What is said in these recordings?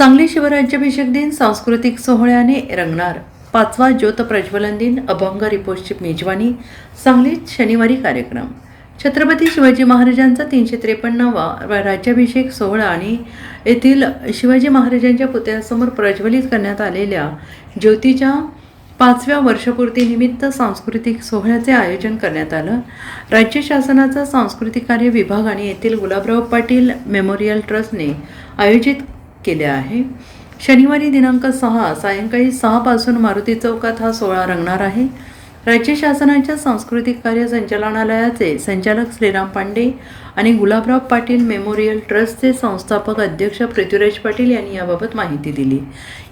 सांगली शिवराज्याभिषेक दिन सांस्कृतिक सोहळ्याने रंगणार। 5वा ज्योत प्रज्वलन दिन अभंग रिपोर्टची मेजवानी। सांगलीत शनिवारी कार्यक्रम। छत्रपती शिवाजी महाराजांचा 353वा राज्याभिषेक सोहळा आणि येथील शिवाजी महाराजांच्या पुतळ्यासमोर प्रज्वलित करण्यात आलेल्या ज्योतीच्या 5व्या वर्षपूर्तीनिमित्त सांस्कृतिक सोहळ्याचे आयोजन करण्यात आलं। राज्य शासनाचा सांस्कृतिक कार्य विभाग आणि येथील गुलाबराव पाटील मेमोरियल ट्रस्टने आयोजित केले आहे। शनिवारी दिनांक 6 सायंकाळी 6 पासून मारुती चौकात हा सोहळा रंगणार आहे। राज्य शासनाच्या सांस्कृतिक कार्य संचालनालयाचे संचालक श्रीराम पांडे आणि गुलाबराव पाटील मेमोरियल ट्रस्टचे संस्थापक अध्यक्ष पृथ्वीराज पाटील यांनी याबाबत माहिती दिली।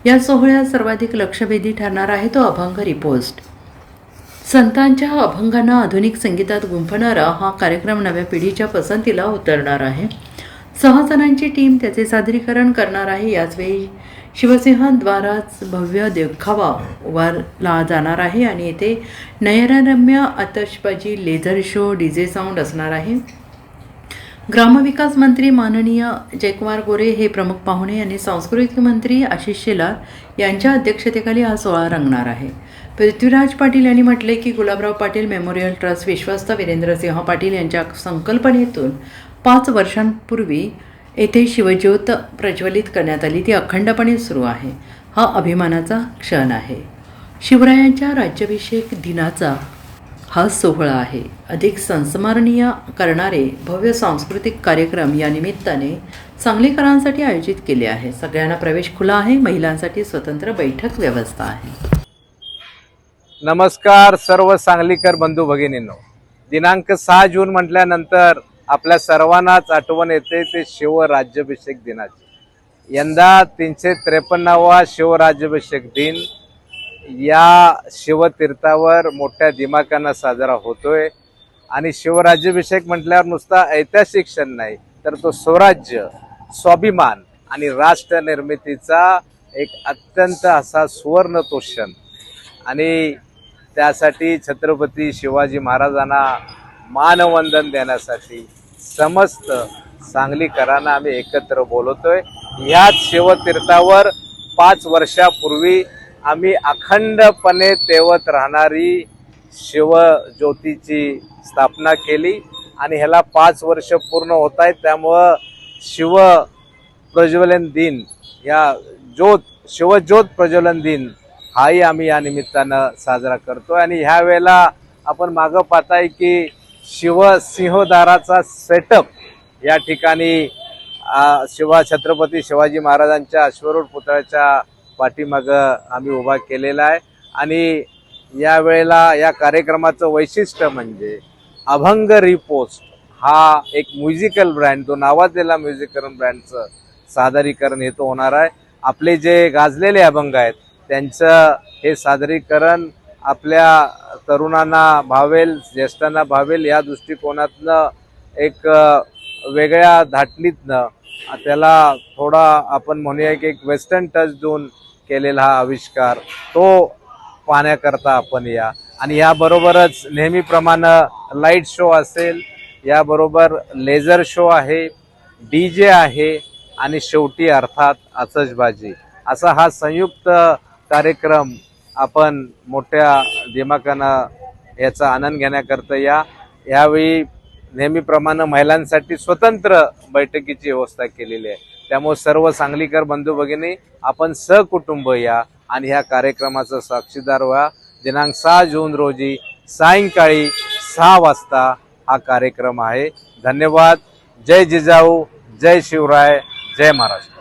या सोहळ्यात सर्वाधिक लक्षवेधी ठरणार आहे तो अभंग रिपोस्ट। संतांच्या अभंगांना आधुनिक संगीतात गुंफणारा हा कार्यक्रम नव्या पिढीच्या पसंतीला उतरणार आहे। 6 जणांची टीम त्याचे सादरीकरण करणार आहे। याचवेळी शिवसिंहाद्वाराच भव्य देखावा उभारला जाणार आहे आणि येथे नयनरम्य आतषबाजी, लेझर शो, डीजे साऊंड असणार आहे। ग्रामविकास मंत्री माननीय जयकुमार गोरे हे प्रमुख पाहुणे आणि सांस्कृतिक मंत्री आशिष शेलार यांच्या अध्यक्षतेखाली हा सोहळा रंगणार आहे। पृथ्वीराज पाटील यांनी म्हटले की गुलाबराव पाटील मेमोरियल ट्रस्ट विश्वस्त वीरेंद्रसिंह पाटील यांच्या संकल्पनेतून 5 वर्षांपूर्वी येथे शिवज्योत प्रज्वलित करण्यात आली, ती अखंडपणे सुरू आहे। हा अभिमानाचा क्षण आहे। शिवरायांच्या राज्याभिषेक दिनाचा हा सोहळा आहे। अधिक संस्मरणीय करणारे भव्य सांस्कृतिक कार्यक्रम या निमित्ताने सांगलीकरांसाठी आयोजित केले आहे। सगळ्यांना प्रवेश खुला आहे। महिलांसाठी स्वतंत्र बैठक व्यवस्था आहे। नमस्कार सर्व सांगलीकर बंधू भगिनींनो, दिनांक 6 जून म्हटल्यानंतर आपल्या सर्वांनाच आठवण येते ते शिवराज्याभिषेक दिनाची। यंदा 353वा शिवराज्याभिषेक दिन या शिवतीर्थावर मोठ्या दिमाखानं साजरा होतोय आणि शिवराज्याभिषेक म्हटल्यावर नुसता ऐतिहासिक क्षण नाही तर तो स्वराज्य, स्वाभिमान आणि राष्ट्र निर्मितीचा एक अत्यंत असा सुवर्ण तो क्षण आणि त्यासाठी छत्रपती शिवाजी महाराजांना मानवंदन देण्यासाठी समस्त सांगलीकरांना आम्ही एकत्र बोलवतोय। ह्याच शिवतीर्थावर 5 वर्षापूर्वी आम्ही अखंडपणे तेवत राहणारी शिवज्योतीची स्थापना केली आणि ह्याला 5 वर्ष पूर्ण होत आहेत। त्यामुळं शिव प्रज्वलन दिन या शिवज्योत प्रज्वलन दिन हाही आम्ही या निमित्तानं साजरा करतोय आणि ह्या वेळेला आपण मागं पाहताय की शिवसिंहद्वाराचा सेटअप या ठिकाणी छत्रपती शिवाजी महाराजांच्या अश्वरूढ पुतळ्याच्या पाठीमागं आम्ही उभा केलेला आहे आणि या वेळेला या कार्यक्रमाचं वैशिष्ट्य म्हणजे अभंग रिपोस्ट हा एक म्युझिकल ब्रँड, तो नावाजलेला म्युझिकल ब्रँडचं सादरीकरण हे तो होणार आहे। आपले जे गाजलेले अभंग आहेत त्यांचं हे सादरीकरण आपल्या तरुणांना भावेल, ज्येष्ठांना भावेल या दृष्टिकोनातनं एक वेगळ्या धाटणीतनं त्याला थोडा आपण म्हणूया की एक वेस्टर्न टच देऊन केलेला हा आविष्कार तो पाहण्याकरता आपण या आणि याबरोबरच नेहमीप्रमाणे लाईट शो असेल, याबरोबर लेझर शो आहे, डीजे आहे आणि शेवटी अर्थात आतषबाजी असा हा संयुक्त कार्यक्रम आपण मोठ्या दिमाखानं याचा आनंद घेण्याकरता यावेळी नेहमीप्रमाणे महिलांसाठी स्वतंत्र बैठकीची व्यवस्था केलेली आहे। त्यामुळे सर्व सांगलीकर बंधू भगिनी आपण सहकुटुंब या आणि ह्या कार्यक्रमाचा साक्षीदार व्हा। दिनांक 6 जून रोजी सायंकाळी 6 वाजता हा कार्यक्रम आहे। धन्यवाद। जय जिजाऊ, जय शिवराय, जय महाराष्ट्र।